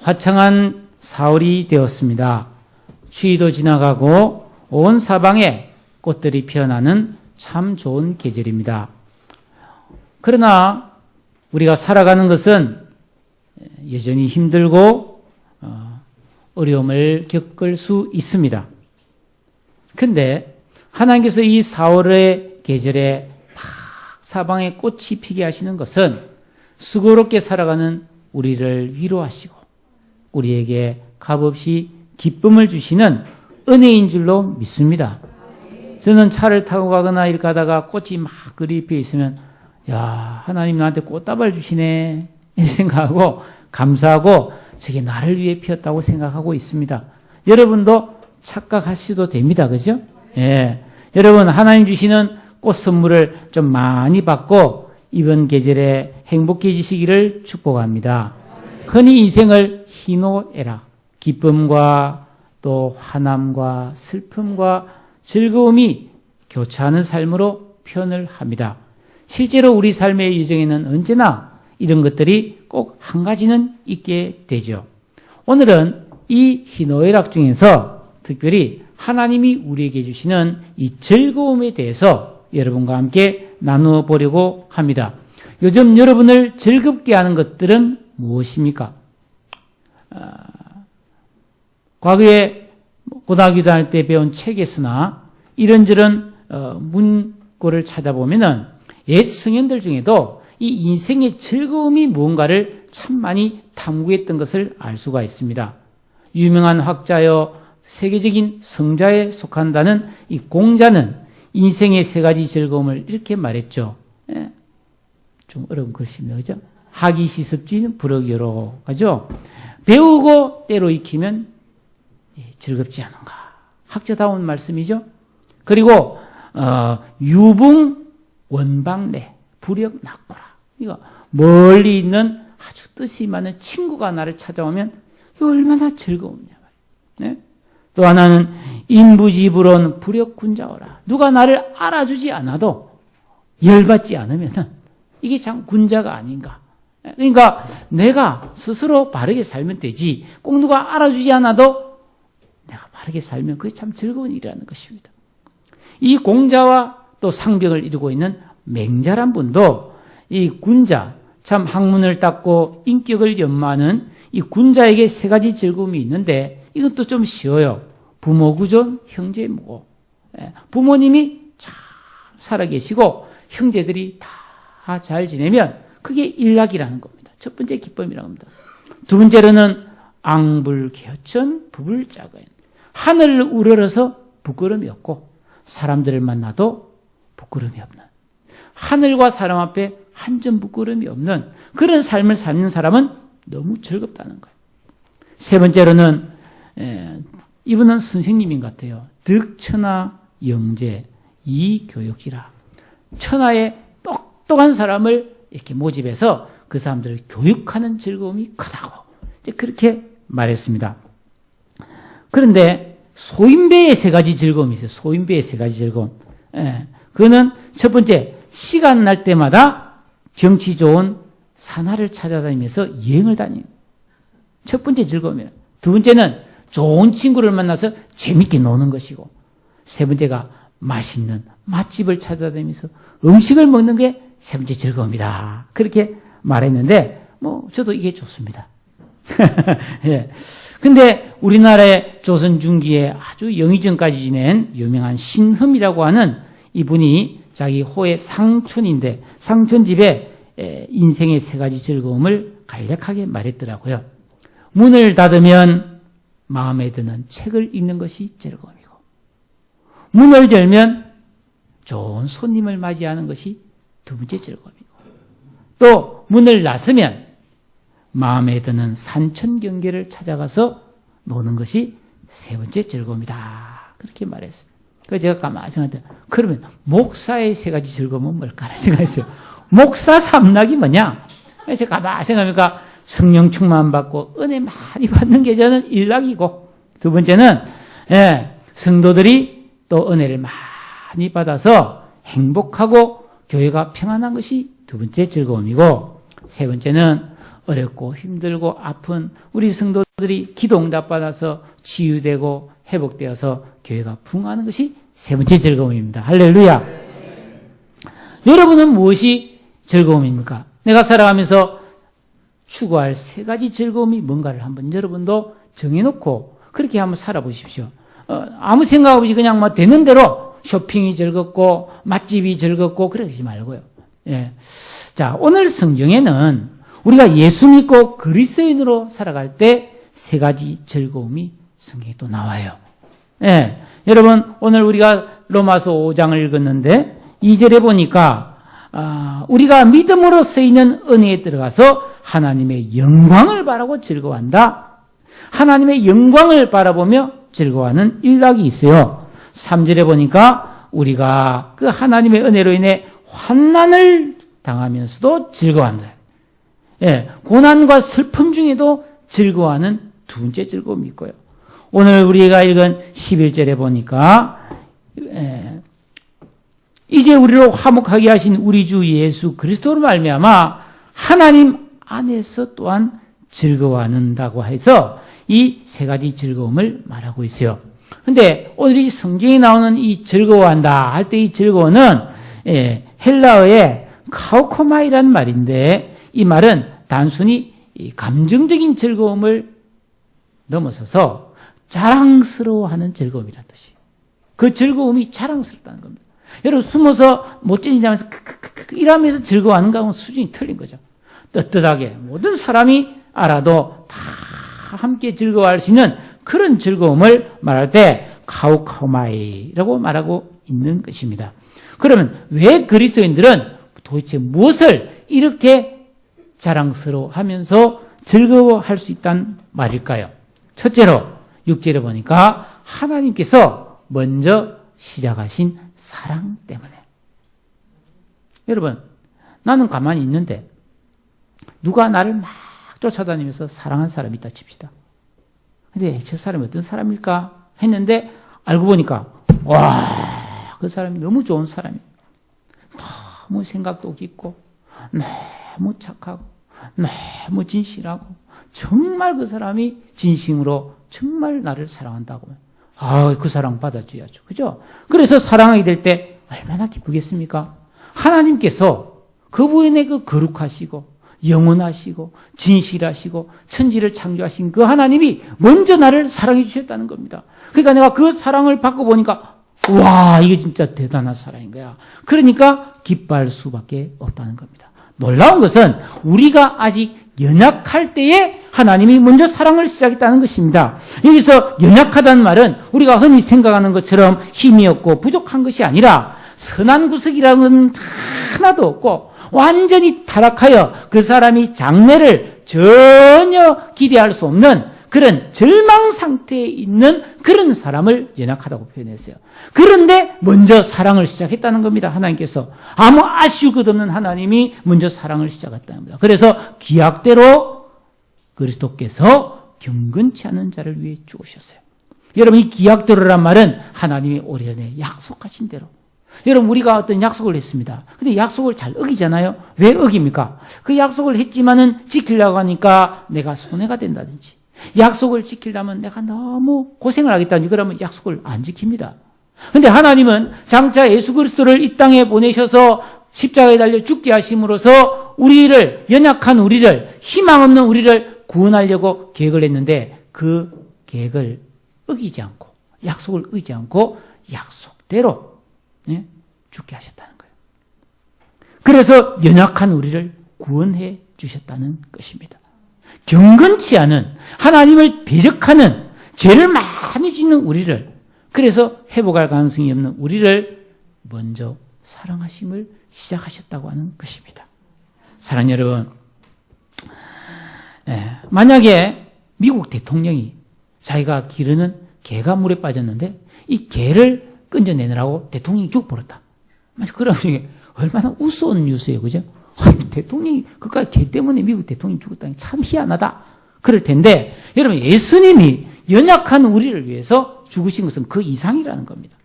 화창한 4월이 되었습니다. 추위도 지나가고 온 사방에 꽃들이 피어나는 참 좋은 계절입니다. 그러나 우리가 살아가는 것은 여전히 힘들고 어려움을 겪을 수 있습니다. 근데 하나님께서 이 4월의 계절에 막 사방에 꽃이 피게 하시는 것은 수고롭게 살아가는 우리를 위로하시고 우리에게 값없이 기쁨을 주시는 은혜인 줄로 믿습니다. 저는 차를 타고 가거나 일 가다가 꽃이 막 그리 피어 있으면 야, 하나님 나한테 꽃다발 주시네 이 생각하고 감사하고 저게 나를 위해 피었다고 생각하고 있습니다. 여러분도 착각하셔도 됩니다. 그죠? 예. 여러분 하나님 주시는 꽃 선물을 좀 많이 받고 이번 계절에 행복해지시기를 축복합니다. 흔히 인생을 희노애락, 기쁨과 또 화남과 슬픔과 즐거움이 교차하는 삶으로 표현을 합니다. 실제로 우리 삶의 여정에는 언제나 이런 것들이 꼭 한 가지는 있게 되죠. 오늘은 이 희노애락 중에서 특별히 하나님이 우리에게 주시는 이 즐거움에 대해서 여러분과 함께 나누어 보려고 합니다. 요즘 여러분을 즐겁게 하는 것들은 무엇입니까? 과거에 고등학교 다닐 때 배운 책에서나 이런저런 문구를 찾아보면은 옛 성현들 중에도 이 인생의 즐거움이 무언가를 참 많이 탐구했던 것을 알 수가 있습니다. 유명한 학자여 세계적인 성자에 속한다는 이 공자는 인생의 세 가지 즐거움을 이렇게 말했죠. 예. 좀 어려운 글씨입니다. 그죠? 하기 시습진 부럭이로 하죠. 배우고 때로 익히면 즐겁지 않은가. 학자다운 말씀이죠. 그리고 유붕 원방래 부력 낙고라. 이거 멀리 있는 아주 뜻이 많은 친구가 나를 찾아오면 이거 얼마나 즐거우냐. 네? 또 하나는 인부지불온 부력군자오라. 누가 나를 알아주지 않아도 열받지 않으면 이게 참 군자가 아닌가. 그러니까 내가 스스로 바르게 살면 되지 꼭 누가 알아주지 않아도 내가 바르게 살면 그게 참 즐거운 일이라는 것입니다. 이 공자와 또 상병을 이루고 있는 맹자란 분도 이 군자, 참 학문을 닦고 인격을 연마하는 이 군자에게 세 가지 즐거움이 있는데 이것도 좀 쉬워요. 부모구존, 형제무고. 부모님이 잘 살아계시고 형제들이 다 잘 지내면 그게 일락이라는 겁니다. 첫 번째 기쁨이라고 합니다. 두 번째로는 앙불개천, 부불자거인. 하늘을 우러러서 부끄러움이 없고 사람들을 만나도 부끄러움이 없는, 하늘과 사람 앞에 한 점 부끄러움이 없는 그런 삶을 사는 사람은 너무 즐겁다는 거예요. 세 번째로는 이분은 선생님인 것 같아요. 득천하 영재 이교육지라. 천하의 똑똑한 사람을 이렇게 모집해서 그 사람들을 교육하는 즐거움이 크다고 이제 그렇게 말했습니다. 그런데 소인배의 세 가지 즐거움이 있어요. 소인배의 세 가지 즐거움. 그거는 첫 번째, 시간 날 때마다 경치 좋은 산하를 찾아다니면서 여행을 다니는 첫 번째 즐거움이에요. 두 번째는 좋은 친구를 만나서 재밌게 노는 것이고, 세 번째가 맛있는 맛집을 찾아다니면서 음식을 먹는 게 세 번째 즐거움이다. 그렇게 말했는데, 저도 이게 좋습니다. 예. 근데 우리나라의 조선 중기에 아주 영의정까지 지낸 유명한 신흠이라고 하는 이분이 자기 호의 상촌인데, 상촌집에 인생의 세 가지 즐거움을 간략하게 말했더라고요. 문을 닫으면 마음에 드는 책을 읽는 것이 즐거움이고, 문을 열면 좋은 손님을 맞이하는 것이 두 번째 즐거움이고, 또 문을 나서면 마음에 드는 산천 경계를 찾아가서 노는 것이 세 번째 즐거움이다. 그렇게 말했습니다. 그래서 제가 가만히 생각했더니, 그러면 목사의 세 가지 즐거움은 뭘까를 생각했어요. 목사 삼락이 뭐냐? 그래서 제가 가만히 생각하니까 성령 충만 받고 은혜 많이 받는 게 저는 일락이고, 두 번째는 성도들이 또 은혜를 많이 받아서 행복하고 교회가 평안한 것이 두 번째 즐거움이고, 세 번째는 어렵고 힘들고 아픈 우리 성도들이 기도 응답받아서 치유되고 회복되어서 교회가 부흥하는 것이 세 번째 즐거움입니다. 할렐루야. 여러분은 무엇이 즐거움입니까? 내가 살아가면서 추구할 세 가지 즐거움이 뭔가를 한번 여러분도 정해놓고 그렇게 한번 살아보십시오. 아무 생각 없이 그냥 뭐 되는 대로 쇼핑이 즐겁고 맛집이 즐겁고 그러지 말고요. 예. 자, 오늘 성경에는 우리가 예수 믿고 그리스도인으로 살아갈 때 세 가지 즐거움이 성경에 또 나와요. 예. 여러분, 오늘 우리가 로마서 5장을 읽었는데 2절에 보니까 우리가 믿음으로 쓰이는 은혜에 들어가서 하나님의 영광을 바라고 즐거워한다. 하나님의 영광을 바라보며 즐거워하는 일락이 있어요. 3절에 보니까 우리가 그 하나님의 은혜로 인해 환난을 당하면서도 즐거워한다. 예, 고난과 슬픔 중에도 즐거워하는 두 번째 즐거움이 있고요. 오늘 우리가 읽은 11절에 보니까 이제 우리로 화목하게 하신 우리 주 예수 그리스도로 말미암아 하나님 안에서 또한 즐거워한다고 해서 이 세 가지 즐거움을 말하고 있어요. 근데 오늘 이 성경에 나오는 이 즐거워한다 할 때 이 즐거움은 헬라어의 카우코마이라는 말인데 이 말은 단순히 감정적인 즐거움을 넘어서서 자랑스러워하는 즐거움이라는 뜻이. 그 즐거움이 자랑스럽다는 겁니다. 여러분 숨어서 못쟁이 하면서 이러면서 즐거워하는 거하고는 수준이 틀린 거죠. 떳떳하게 모든 사람이 알아도 다 함께 즐거워할 수 있는 그런 즐거움을 말할 때 카우코마이라고 말하고 있는 것입니다. 그러면 왜 그리스도인들은 도대체 무엇을 이렇게 자랑스러워하면서 즐거워할 수 있다는 말일까요? 첫째로 6절에 보니까 하나님께서 먼저 시작하신 사랑 때문에. 여러분, 나는 가만히 있는데 누가 나를 막 쫓아다니면서 사랑한 사람이 있다 칩시다. 근데 저 사람이 어떤 사람일까 했는데 알고 보니까 와, 그 사람이 너무 좋은 사람이에요. 너무 생각도 깊고 너무 착하고 너무 진실하고 정말 그 사람이 진심으로 정말 나를 사랑한다고 그 사랑 받아줘야죠. 그죠? 그래서 사랑하게 될 때 얼마나 기쁘겠습니까? 하나님께서 그분의 그 거룩하시고 영원하시고 진실하시고 천지를 창조하신 그 하나님이 먼저 나를 사랑해 주셨다는 겁니다. 그러니까 내가 그 사랑을 받고 보니까 와, 이게 진짜 대단한 사랑인 거야. 그러니까 기뻐할 수밖에 없다는 겁니다. 놀라운 것은 우리가 아직 연약할 때에 하나님이 먼저 사랑을 시작했다는 것입니다. 여기서 연약하다는 말은 우리가 흔히 생각하는 것처럼 힘이 없고 부족한 것이 아니라 선한 구석이라는 하나도 없고 완전히 타락하여 그 사람이 장래를 전혀 기대할 수 없는 그런 절망 상태에 있는 그런 사람을 연약하다고 표현했어요. 그런데 먼저 사랑을 시작했다는 겁니다. 하나님께서. 아무 아쉬울 것 없는 하나님이 먼저 사랑을 시작했다는 겁니다. 그래서 기약대로 그리스도께서 경건치 않은 자를 위해 죽으셨어요. 여러분, 이 기약대로란 말은 하나님이 오래전에 약속하신 대로. 여러분, 우리가 어떤 약속을 했습니다. 근데 약속을 잘 어기잖아요. 왜 어깁니까? 그 약속을 했지만은 지키려고 하니까 내가 손해가 된다든지, 약속을 지키려면 내가 너무 고생을 하겠다든지 그러면 약속을 안 지킵니다. 근데 하나님은 장차 예수 그리스도를 이 땅에 보내셔서 십자가에 달려 죽게 하심으로써 우리를, 연약한 우리를, 희망 없는 우리를 구원하려고 계획을 했는데 그 계획을 어기지 않고, 약속을 어기지 않고 약속대로 죽게 하셨다는 거예요. 그래서 연약한 우리를 구원해 주셨다는 것입니다. 경건치 않은, 하나님을 배척하는, 죄를 많이 짓는 우리를, 그래서 회복할 가능성이 없는 우리를 먼저 사랑하심을 시작하셨다고 하는 것입니다. 사랑하는 여러분, 만약에 미국 대통령이 자기가 기르는 개가 물에 빠졌는데 이 개를 건져내느라고 대통령이 죽어버렸다. 그러면 이게 얼마나 우스운 뉴스예요. 그죠? 대통령이, 그까지 개 때문에 미국 대통령이 죽었다니 참 희한하다. 그럴 텐데, 여러분, 예수님이 연약한 우리를 위해서 죽으신 것은 그 이상이라는 겁니다.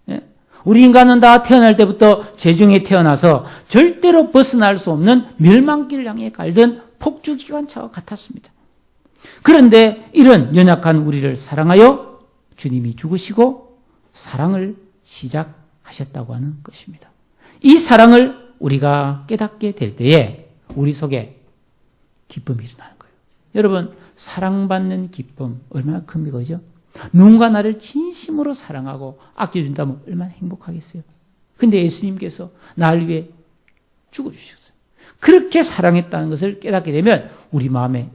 예? 우리 인간은 다 태어날 때부터 죄 중에 태어나서 절대로 벗어날 수 없는 멸망길을 향해 갈던 폭주기관차와 같았습니다. 그런데 이런 연약한 우리를 사랑하여 주님이 죽으시고 사랑을 시작하셨다고 하는 것입니다. 이 사랑을 우리가 깨닫게 될 때에 우리 속에 기쁨이 일어나는 거예요. 여러분, 사랑받는 기쁨 얼마나 큽니까? 그죠? 누군가 나를 진심으로 사랑하고 아껴준다면 얼마나 행복하겠어요. 근데 예수님께서 나를 위해 죽어주셨어요. 그렇게 사랑했다는 것을 깨닫게 되면 우리 마음에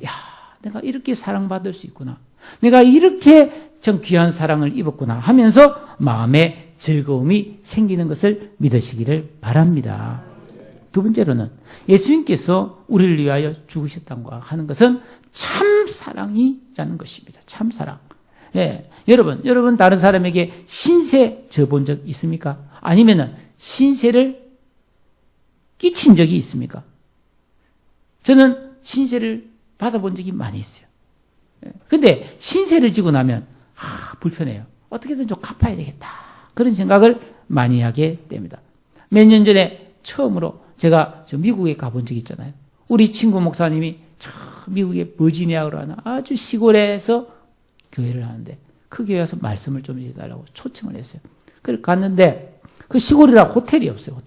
내가 이렇게 사랑받을 수 있구나. 내가 이렇게 전 귀한 사랑을 입었구나 하면서 마음에 즐거움이 생기는 것을 믿으시기를 바랍니다. 두 번째로는 예수님께서 우리를 위하여 죽으셨다고 하는 것은 참 사랑이라는 것입니다. 참 사랑. 예, 여러분 다른 사람에게 신세 져본 적 있습니까? 아니면은 신세를 끼친 적이 있습니까? 저는 신세를 받아본 적이 많이 있어요. 근데 신세를 지고 나면 불편해요. 어떻게든 좀 갚아야 되겠다. 그런 생각을 많이 하게 됩니다. 몇 년 전에 처음으로 제가 미국에 가본 적이 있잖아요. 우리 친구 목사님이 미국의 버지니아로 하는 아주 시골에서 교회를 하는데 그 교회 와서 말씀을 좀 해달라고 초청을 했어요. 그래서 갔는데 그 시골이라 호텔이 없어요.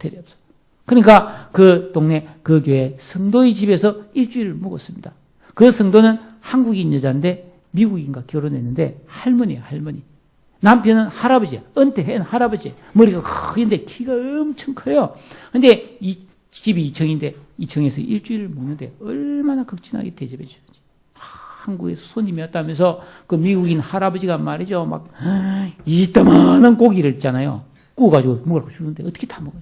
그러니까 그 동네 그 교회 성도의 집에서 일주일을 묵었습니다. 그 성도는 한국인 여자인데 미국인과 결혼했는데 할머니예요. 할머니. 남편은 할아버지야. 은퇴한 할아버지. 머리가 크긴데 키가 엄청 커요. 근데 이 집이 2층인데 2층에서 일주일을 묵는데 얼마나 극진하게 대접해 주는지. 한국에서 손님이 왔다면서 그 미국인 할아버지가 말이죠. 막 이따만한 고기를 있잖아요. 구워가지고 먹으라고 주는데 어떻게 다 먹어요?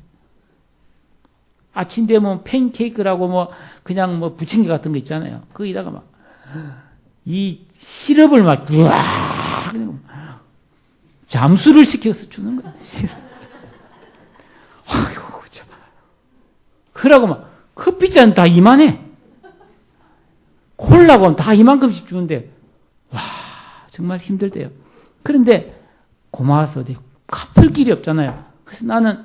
아침 되면 팬케이크라고 그냥 부침개 같은 거 있잖아요. 거기다가 막 이 시럽을 막 우와 잠수를 시켜서 주는 거예요. 아이고 참. 그러고 막 커피잔 다 이만해. 콜라고 다 이만큼씩 주는데 와 정말 힘들대요. 그런데 고마워서 갚을 길이 없잖아요. 그래서 나는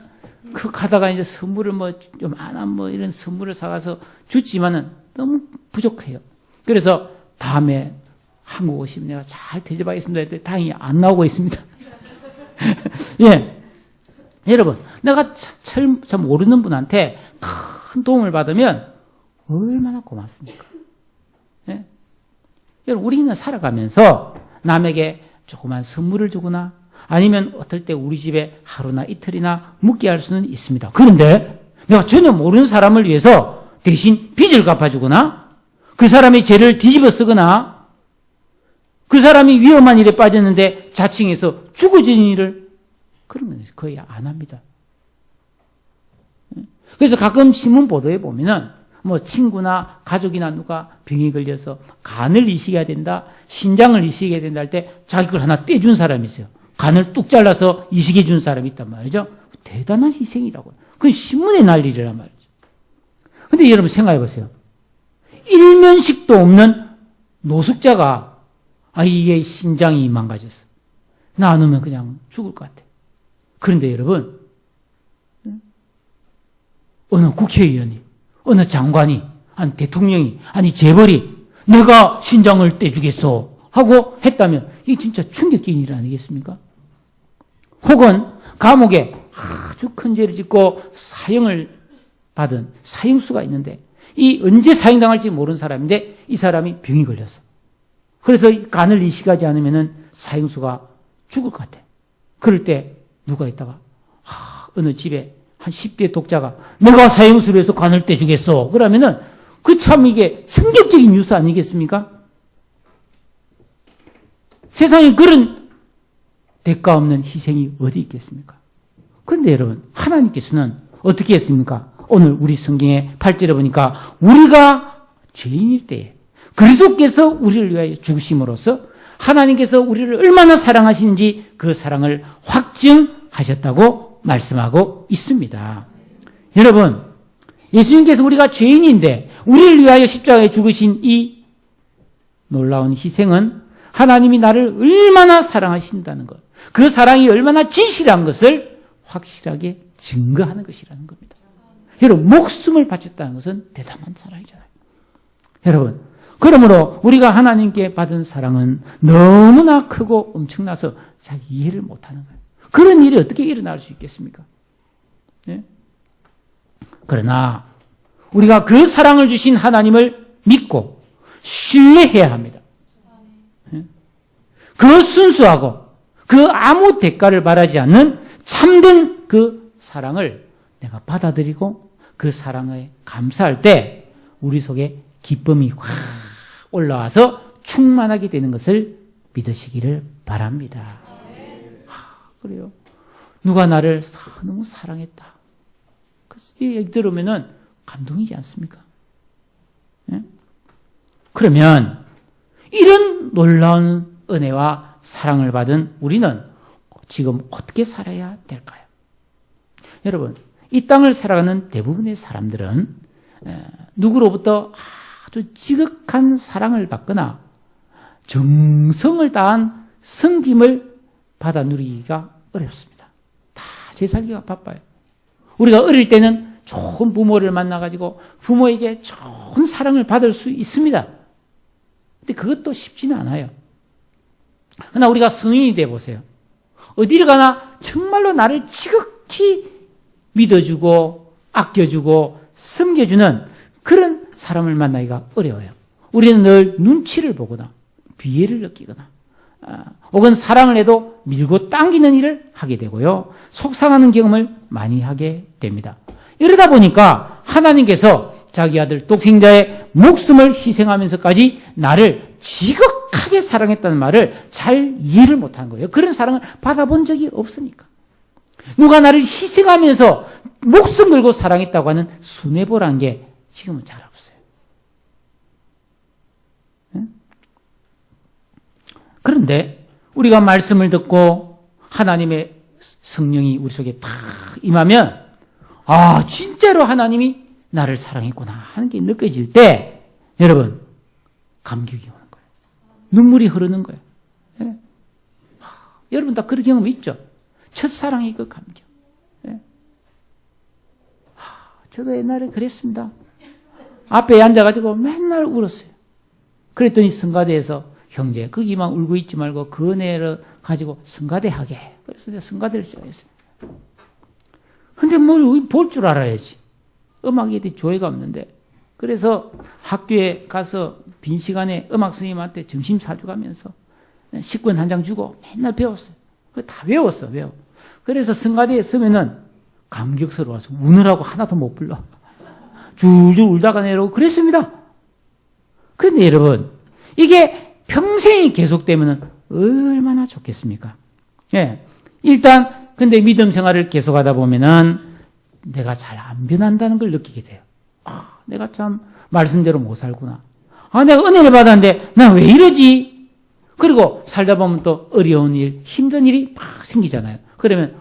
가다가 이제 선물을 요만한 이런 선물을 사가서 줬지만은 너무 부족해요. 그래서 다음에 한국 오시면 내가 잘 대접하겠습니다 했더니 다행히 안 나오고 있습니다. 예. 여러분, 내가 잘 모르는 분한테 큰 도움을 받으면 얼마나 고맙습니까? 예? 여러분, 우리는 살아가면서 남에게 조그만 선물을 주거나 아니면 어떨 때 우리 집에 하루나 이틀이나 묵게 할 수는 있습니다. 그런데 내가 전혀 모르는 사람을 위해서 대신 빚을 갚아주거나 그 사람의 죄를 뒤집어 쓰거나 그 사람이 위험한 일에 빠졌는데 자칭해서 죽어진 일을 그런 건 거의 안 합니다. 그래서 가끔 신문 보도에 보면은 친구나 가족이나 누가 병이 걸려서 간을 이식해야 된다, 신장을 이식해야 된다 할 때 자기 걸 하나 떼준 사람이 있어요. 간을 뚝 잘라서 이식해 준 사람이 있단 말이죠. 대단한 희생이라고요. 그건 신문에 날 일이란 말이죠. 근데 여러분 생각해 보세요. 일면식도 없는 노숙자가 이게 신장이 망가졌어. 나 안 오면 그냥 죽을 것 같아. 그런데 여러분, 어느 국회의원이, 어느 장관이, 아니 대통령이, 아니 재벌이 내가 신장을 떼주겠소 하고 했다면 이게 진짜 충격적인 일 아니겠습니까? 혹은 감옥에 아주 큰 죄를 짓고 사형을 받은 사형수가 있는데 이 언제 사형당할지 모르는 사람인데 이 사람이 병이 걸렸어. 그래서 간을 이식하지 않으면 사형수가 죽을 것 같아. 그럴 때 누가 있다가 어느 집에 한 10대 독자가 내가 사형수로 해서 간을 떼주겠어. 그러면은 그 참 이게 충격적인 뉴스 아니겠습니까? 세상에 그런 대가 없는 희생이 어디 있겠습니까? 그런데 여러분, 하나님께서는 어떻게 했습니까? 오늘 우리 성경의 8절에 보니까 우리가 죄인일 때에 그리스도께서 우리를 위하여 죽으심으로써 하나님께서 우리를 얼마나 사랑하시는지 그 사랑을 확증하셨다고 말씀하고 있습니다. 여러분, 예수님께서 우리가 죄인인데 우리를 위하여 십자가에 죽으신 이 놀라운 희생은 하나님이 나를 얼마나 사랑하신다는 것, 그 사랑이 얼마나 진실한 것을 확실하게 증거하는 것이라는 겁니다. 여러분, 목숨을 바쳤다는 것은 대단한 사랑이잖아요. 여러분, 그러므로 우리가 하나님께 받은 사랑은 너무나 크고 엄청나서 잘 이해를 못하는 거예요. 그런 일이 어떻게 일어날 수 있겠습니까? 예? 그러나 우리가 그 사랑을 주신 하나님을 믿고 신뢰해야 합니다. 예? 그 순수하고 그 아무 대가를 바라지 않는 참된 그 사랑을 내가 받아들이고 그 사랑에 감사할 때 우리 속에 기쁨이 확 올라와서 충만하게 되는 것을 믿으시기를 바랍니다. 그래요. 누가 나를 너무 사랑했다. 이 얘기 들으면은 감동이지 않습니까? 예? 그러면 이런 놀라운 은혜와 사랑을 받은 우리는 지금 어떻게 살아야 될까요? 여러분, 이 땅을 살아가는 대부분의 사람들은 누구로부터 아주 지극한 사랑을 받거나 정성을 다한 섬김을 받아 누리기가 어렵습니다. 다 제 살기가 바빠요. 우리가 어릴 때는 좋은 부모를 만나가지고 부모에게 좋은 사랑을 받을 수 있습니다. 근데 그것도 쉽지는 않아요. 그러나 우리가 성인이 돼 보세요. 어디를 가나 정말로 나를 지극히 믿어주고 아껴주고 섬겨주는 그런 사람을 만나기가 어려워요. 우리는 늘 눈치를 보거나 비애를 느끼거나 혹은 사랑을 해도 밀고 당기는 일을 하게 되고요. 속상하는 경험을 많이 하게 됩니다. 이러다 보니까 하나님께서 자기 아들 독생자의 목숨을 희생하면서까지 나를 지극하게 사랑했다는 말을 잘 이해를 못한 거예요. 그런 사랑을 받아본 적이 없으니까. 누가 나를 희생하면서 목숨 걸고 사랑했다고 하는 순애보란 게 지금은 잘 없어요. 그런데 우리가 말씀을 듣고 하나님의 성령이 우리 속에 탁 임하면 진짜로 하나님이 나를 사랑했구나 하는 게 느껴질 때 여러분 감격이 오는 거예요. 눈물이 흐르는 거예요. 예? 여러분 다 그런 경험 있죠? 첫사랑의 그 감격. 예? 저도 옛날에 그랬습니다. 앞에 앉아가지고 맨날 울었어요. 그랬더니 성가대에서 형제 거기만 울고 있지 말고 그 은혜를 가지고 성가대 하게. 그래서 내가 성가대를 시작했어요. 근데 뭘 볼 줄 알아야지. 음악에 대해 조예가 없는데. 그래서 학교에 가서 빈 시간에 음악 선생님한테 점심 사주가면서 식권 한 장 주고 맨날 배웠어요. 다 외웠어. 그래서 성가대에 서면은 감격스러워서 우느라고 하나도 못 불러. 줄줄 울다가 내려오고 그랬습니다. 그런데 여러분 이게 평생이 계속되면 얼마나 좋겠습니까? 예. 일단 근데 믿음 생활을 계속하다 보면은 내가 잘 안 변한다는 걸 느끼게 돼요. 내가 참 말씀대로 못 살구나. 내가 은혜를 받았는데 난 왜 이러지? 그리고 살다 보면 또 어려운 일, 힘든 일이 막 생기잖아요. 그러면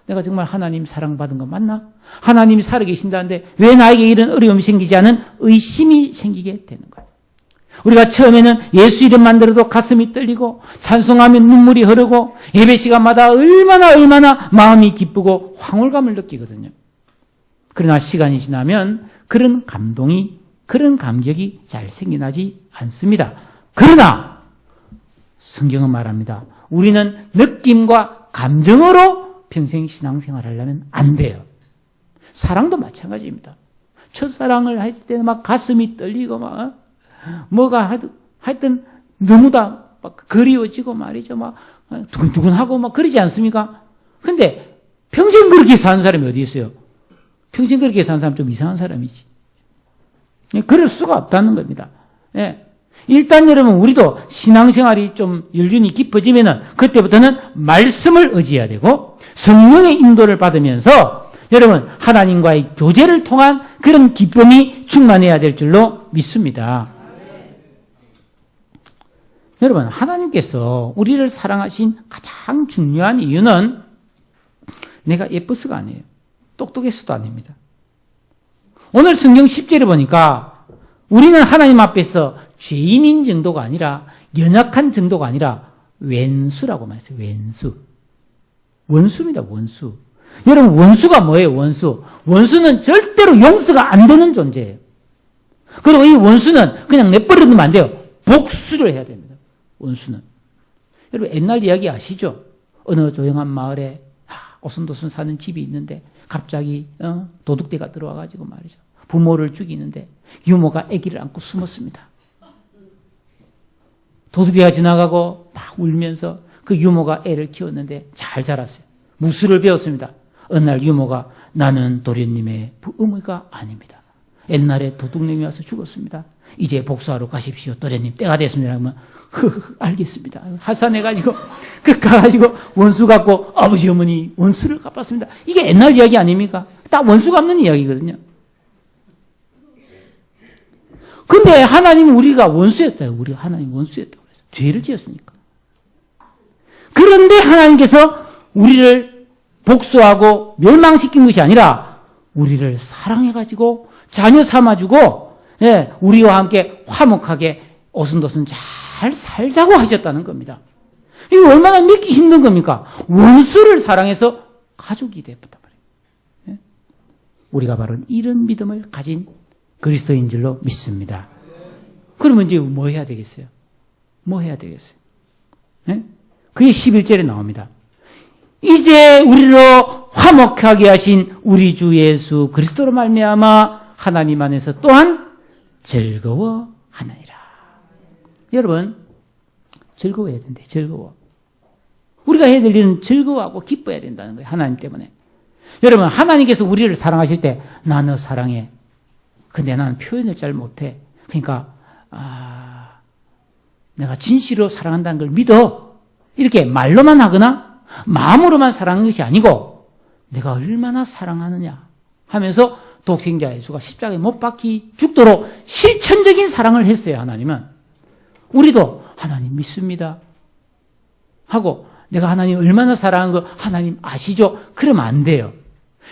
내가 정말 하나님 사랑받은 거 맞나? 하나님이 살아계신다는데 왜 나에게 이런 어려움이 생기지 않은 의심이 생기게 되는 거예요. 우리가 처음에는 예수 이름만 들어도 가슴이 떨리고 찬송하면 눈물이 흐르고 예배 시간마다 얼마나 마음이 기쁘고 황홀감을 느끼거든요. 그러나 시간이 지나면 그런 감동이, 그런 감격이 잘 생겨나지 않습니다. 그러나 성경은 말합니다. 우리는 느낌과 감정으로 평생 신앙생활을 하려면 안 돼요. 사랑도 마찬가지입니다. 첫사랑을 했을 때는 막 가슴이 떨리고 뭐가 하여튼 너무 다 막 그리워지고 말이죠. 막 두근두근하고 막 그러지 않습니까? 근데 평생 그렇게 사는 사람이 어디 있어요? 평생 그렇게 사는 사람 좀 이상한 사람이지. 그럴 수가 없다는 겁니다. 예. 일단 여러분 우리도 신앙생활이 좀 열준이 깊어지면은 그때부터는 말씀을 의지해야 되고 성령의 인도를 받으면서 여러분 하나님과의 교제를 통한 그런 기쁨이 충만해야 될 줄로 믿습니다. 여러분 하나님께서 우리를 사랑하신 가장 중요한 이유는 내가 예뻐서가 아니에요. 똑똑해서도 아닙니다. 오늘 성경 10절에 보니까 우리는 하나님 앞에서 죄인인 정도가 아니라 연약한 정도가 아니라 왼수라고 말했어요. 왼수. 원수입니다. 원수. 여러분 원수가 뭐예요? 원수. 원수는 절대로 용서가 안 되는 존재예요. 그리고 이 원수는 그냥 내버려 두면 안 돼요. 복수를 해야 됩니다. 원수는. 여러분 옛날 이야기 아시죠? 어느 조용한 마을에 오순도순 사는 집이 있는데 갑자기 도둑대가 들어와가지고 말이죠. 부모를 죽이는데 유모가 아기를 안고 숨었습니다. 도둑대가 지나가고 막 울면서 그 유모가 애를 키웠는데 잘 자랐어요. 무술을 배웠습니다. 어느 날 유모가 나는 도련님의 부어머니가 아닙니다. 옛날에 도둑님이 와서 죽었습니다. 이제 복수하러 가십시오. 도련님 때가 됐습니다. 그러면 알겠습니다. 하산해가지고 가가지고 원수 갚고 아버지 어머니 원수를 갚았습니다. 이게 옛날 이야기 아닙니까? 딱 원수 갚는 이야기거든요. 근데 하나님은 우리가 원수였다요. 우리가 하나님 원수였다고 해서 죄를 지었으니까. 그런데 하나님께서 우리를 복수하고 멸망시킨 것이 아니라 우리를 사랑해가지고 자녀 삼아주고 우리와 함께 화목하게 오순도순 잘 살자고 하셨다는 겁니다. 이거 얼마나 믿기 힘든 겁니까? 원수를 사랑해서 가족이 되었단 말이에요. 우리가 바로 이런 믿음을 가진 그리스도인 줄로 믿습니다. 그러면 이제 뭐 해야 되겠어요? 뭐 해야 되겠어요? 그게 11절에 나옵니다. 이제 우리로 화목하게 하신 우리 주 예수 그리스도로 말미암아 하나님 안에서 또한 즐거워하나이라. 여러분 즐거워해야 된대. 즐거워. 우리가 해야 될 일은 즐거워하고 기뻐해야 된다는 거예요. 하나님 때문에. 여러분 하나님께서 우리를 사랑하실 때 나 너 사랑해. 근데 나는 표현을 잘 못해. 그러니까 내가 진실로 사랑한다는 걸 믿어. 이렇게 말로만 하거나 마음으로만 사랑하는 것이 아니고 내가 얼마나 사랑하느냐 하면서 독생자 예수가 십자가에 못 박히 죽도록 실천적인 사랑을 했어요. 하나님은. 우리도 하나님 믿습니다 하고 내가 하나님 얼마나 사랑하는 거 하나님 아시죠? 그러면 안 돼요.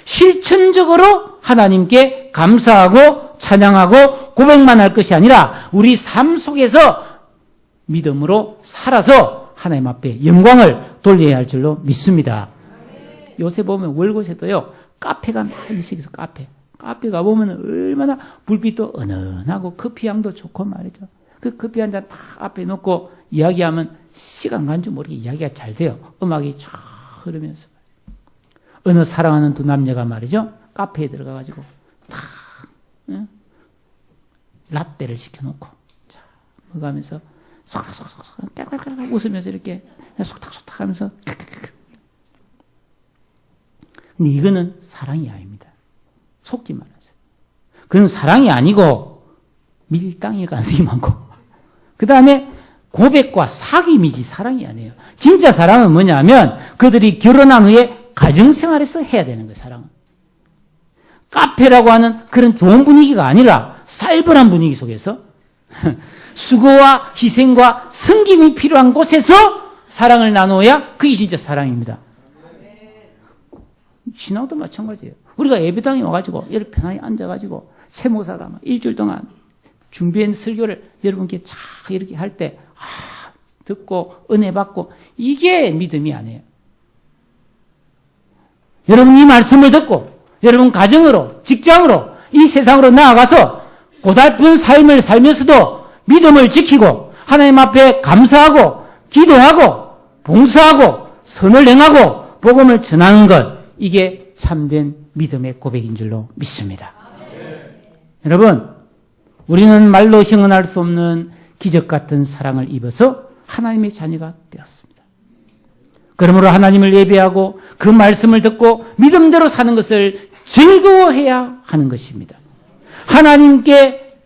실천적으로 하나님께 감사하고 찬양하고 고백만 할 것이 아니라 우리 삶 속에서 믿음으로 살아서 하나님 앞에 영광을 돌려야 할 줄로 믿습니다. 요새 보면 월곶에도요 카페가 많이 생겨서 카페 가보면 얼마나 불빛도 은은하고 커피향도 좋고 말이죠. 그 커피 한 잔 딱 앞에 놓고 이야기하면 시간 간 줄 모르게 이야기가 잘 돼요. 음악이 쫙 흐르면서. 어느 사랑하는 두 남녀가 말이죠. 카페에 들어가가지고 탁 라떼를 시켜놓고 자 먹으면서 속닥속닥 깔깔깔 웃으면서 이렇게 속닥속닥 하면서 근데 이거는 사랑이 아닙니다. 속지 말아주세요. 그건 사랑이 아니고 밀당일 가능성이 많고 그 다음에 고백과 사귐이지 사랑이 아니에요. 진짜 사랑은 뭐냐면 그들이 결혼한 후에 가정생활에서 해야 되는 거예요. 사랑은. 카페라고 하는 그런 좋은 분위기가 아니라 살벌한 분위기 속에서 수고와 희생과 섬김이 필요한 곳에서 사랑을 나누어야 그게 진짜 사랑입니다. 신앙도 마찬가지예요. 우리가 예배당에 와가지고 이렇게 편하게 앉아가지고 세모사가 막 일주일 동안 준비한 설교를 여러분께 쫙 이렇게 할 때 듣고 은혜 받고 이게 믿음이 아니에요. 여러분 이 말씀을 듣고 여러분 가정으로 직장으로 이 세상으로 나아가서 고달픈 삶을 살면서도 믿음을 지키고 하나님 앞에 감사하고 기도하고 봉사하고 선을 행하고 복음을 전하는 것 이게 참된 믿음의 고백인 줄로 믿습니다. 여러분 우리는 말로 형언할 수 없는 기적 같은 사랑을 입어서 하나님의 자녀가 되었습니다. 그러므로 하나님을 예배하고 그 말씀을 듣고 믿음대로 사는 것을 즐거워해야 하는 것입니다. 하나님께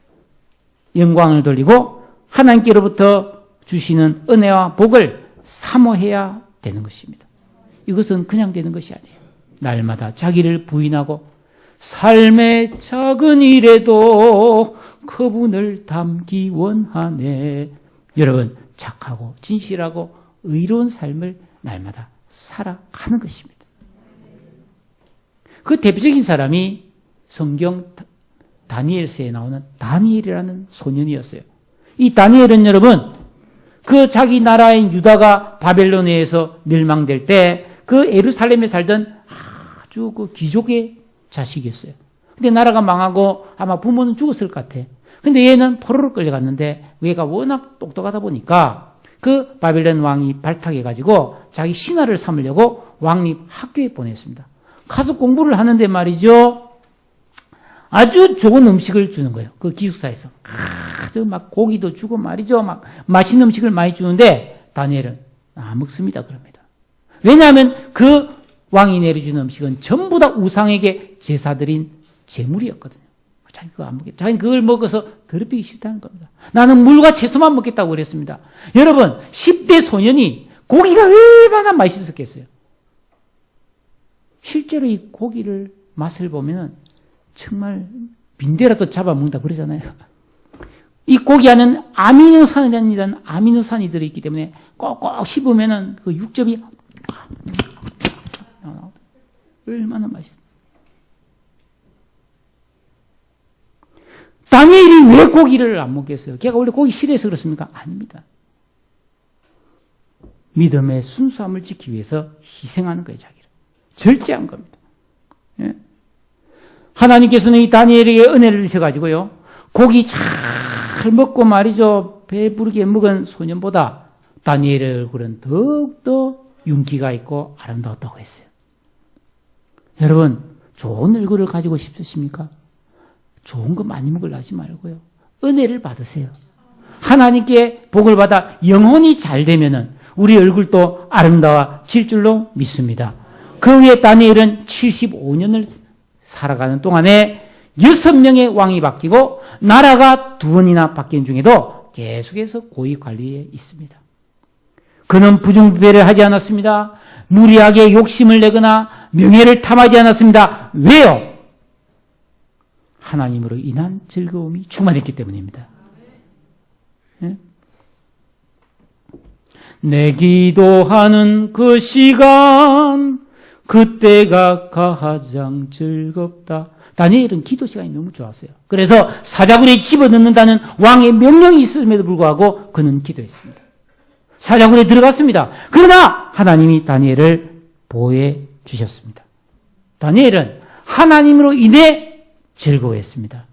영광을 돌리고 하나님께로부터 주시는 은혜와 복을 사모해야 되는 것입니다. 이것은 그냥 되는 것이 아니에요. 날마다 자기를 부인하고 삶의 작은 일에도 그분을 담기 원하네. 여러분 착하고 진실하고 의로운 삶을 날마다 살아가는 것입니다. 그 대표적인 사람이 성경 다니엘서에 나오는 다니엘이라는 소년이었어요. 이 다니엘은 여러분 그 자기 나라인 유다가 바벨론에 의해서 멸망될 때 그 예루살렘에 살던 아주 그 귀족의 자식이었어요. 근데 나라가 망하고 아마 부모는 죽었을 것 같아. 근데 얘는 포로로 끌려갔는데 얘가 워낙 똑똑하다 보니까 그 바벨론 왕이 발탁해가지고 자기 신하를 삼으려고 왕립 학교에 보냈습니다. 가서 공부를 하는데 말이죠. 아주 좋은 음식을 주는 거예요. 그 기숙사에서. 아주 막 고기도 주고 말이죠. 막 맛있는 음식을 많이 주는데 다니엘은 안 먹습니다. 그럽니다. 왜냐하면 그 왕이 내려주는 음식은 전부 다 우상에게 제사드린 제물이었거든요. 자기 그거 안 먹겠다. 자기는 그걸 먹어서 더럽히기 싫다는 겁니다. 나는 물과 채소만 먹겠다고 그랬습니다. 여러분, 10대 소년이 고기가 얼마나 맛있었겠어요. 실제로 이 고기를 맛을 보면은 정말 빈대라도 잡아먹는다 그러잖아요. 이 고기 안에는 아미노산이라는 아미노산이 들어있기 때문에 꼭꼭 씹으면은 그 육즙이 얼마나 맛있어. 다니엘이 왜 고기를 안 먹겠어요? 걔가 원래 고기 싫어해서 그렇습니까? 아닙니다. 믿음의 순수함을 지키기 위해서 희생하는 거예요, 자기를. 절제한 겁니다. 예? 하나님께서는 이 다니엘에게 은혜를 주셔가지고요, 고기 잘 먹고 말이죠, 배부르게 먹은 소년보다 다니엘의 얼굴은 더욱더 윤기가 있고 아름다웠다고 했어요. 여러분, 좋은 얼굴을 가지고 싶으십니까? 좋은 거 많이 먹으려 하지 말고요, 은혜를 받으세요. 하나님께 복을 받아 영혼이 잘 되면은 우리 얼굴도 아름다워질 줄로 믿습니다. 그 후에 다니엘은 75년을 살아가는 동안에 6명의 왕이 바뀌고 나라가 2번이나 바뀐 중에도 계속해서 고위 관리에 있습니다. 그는 부정부패를 하지 않았습니다. 무리하게 욕심을 내거나 명예를 탐하지 않았습니다. 왜요? 하나님으로 인한 즐거움이 충만했기 때문입니다. 예? 내 기도하는 그 시간, 그때가 가장 즐겁다. 다니엘은 기도 시간이 너무 좋았어요. 그래서 사자굴에 집어넣는다는 왕의 명령이 있음에도 불구하고 그는 기도했습니다. 사자굴에 들어갔습니다. 그러나 하나님이 다니엘을 보호해 주셨습니다. 다니엘은 하나님으로 인해 즐거워했습니다.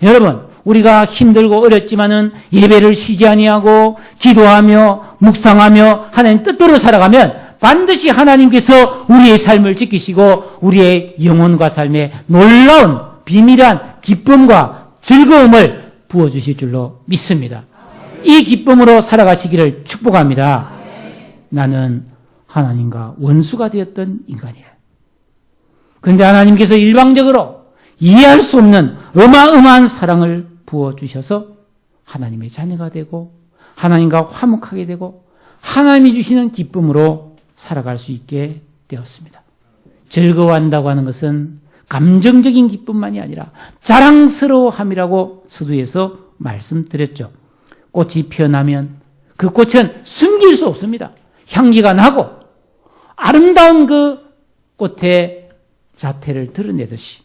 여러분, 우리가 힘들고 어렵지만은 예배를 쉬지 아니하고 기도하며 묵상하며 하나님 뜻대로 살아가면 반드시 하나님께서 우리의 삶을 지키시고 우리의 영혼과 삶에 놀라운 비밀한 기쁨과 즐거움을 부어주실 줄로 믿습니다. 이 기쁨으로 살아가시기를 축복합니다. 나는 하나님과 원수가 되었던 인간이에요. 그런데 하나님께서 일방적으로 이해할 수 없는 어마어마한 사랑을 부어주셔서 하나님의 자녀가 되고 하나님과 화목하게 되고 하나님이 주시는 기쁨으로 살아갈 수 있게 되었습니다. 즐거워한다고 하는 것은 감정적인 기쁨만이 아니라 자랑스러워함이라고 서두에서 말씀드렸죠. 꽃이 피어나면 그 꽃은 숨길 수 없습니다. 향기가 나고 아름다운 그 꽃의 자태를 드러내듯이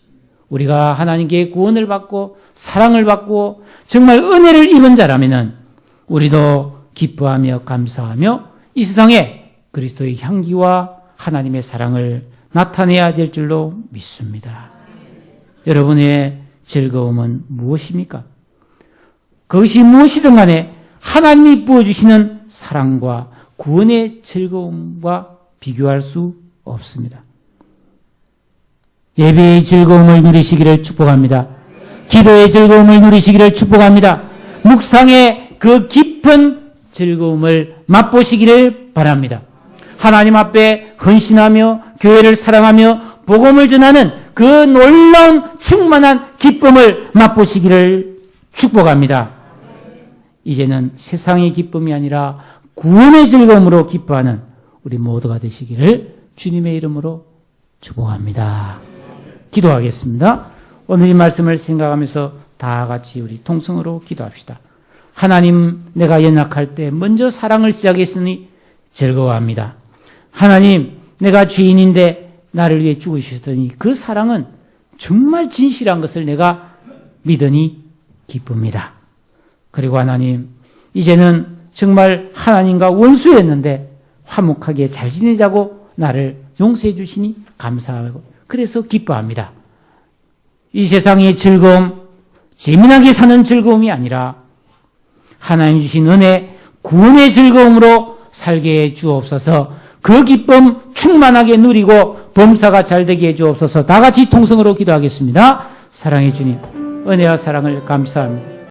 우리가 하나님께 구원을 받고 사랑을 받고 정말 은혜를 입은 자라면은 우리도 기뻐하며 감사하며 이 세상에 그리스도의 향기와 하나님의 사랑을 나타내야 될 줄로 믿습니다. 여러분의 즐거움은 무엇입니까? 그것이 무엇이든 간에 하나님이 부어주시는 사랑과 구원의 즐거움과 비교할 수 없습니다. 예배의 즐거움을 누리시기를 축복합니다. 기도의 즐거움을 누리시기를 축복합니다. 묵상의 그 깊은 즐거움을 맛보시기를 바랍니다. 하나님 앞에 헌신하며 교회를 사랑하며 복음을 전하는 그 놀라운 충만한 기쁨을 맛보시기를 축복합니다. 이제는 세상의 기쁨이 아니라 구원의 즐거움으로 기뻐하는 우리 모두가 되시기를 주님의 이름으로 축복합니다. 기도하겠습니다. 오늘 이 말씀을 생각하면서 다 같이 우리 통성으로 기도합시다. 하나님, 내가 연약할 때 먼저 사랑을 시작했으니 즐거워합니다. 하나님, 내가 죄인인데 나를 위해 죽으셨더니 그 사랑은 정말 진실한 것을 내가 믿으니 기쁩니다. 그리고 하나님, 이제는 정말 하나님과 원수였는데 화목하게 잘 지내자고 나를 용서해 주시니 감사하고 그래서 기뻐합니다. 이 세상의 즐거움, 재미나게 사는 즐거움이 아니라 하나님 주신 은혜, 구원의 즐거움으로 살게 해 주옵소서. 그 기쁨 충만하게 누리고 범사가 잘 되게 해 주옵소서. 다 같이 통성으로 기도하겠습니다. 사랑해 주님, 은혜와 사랑을 감사합니다.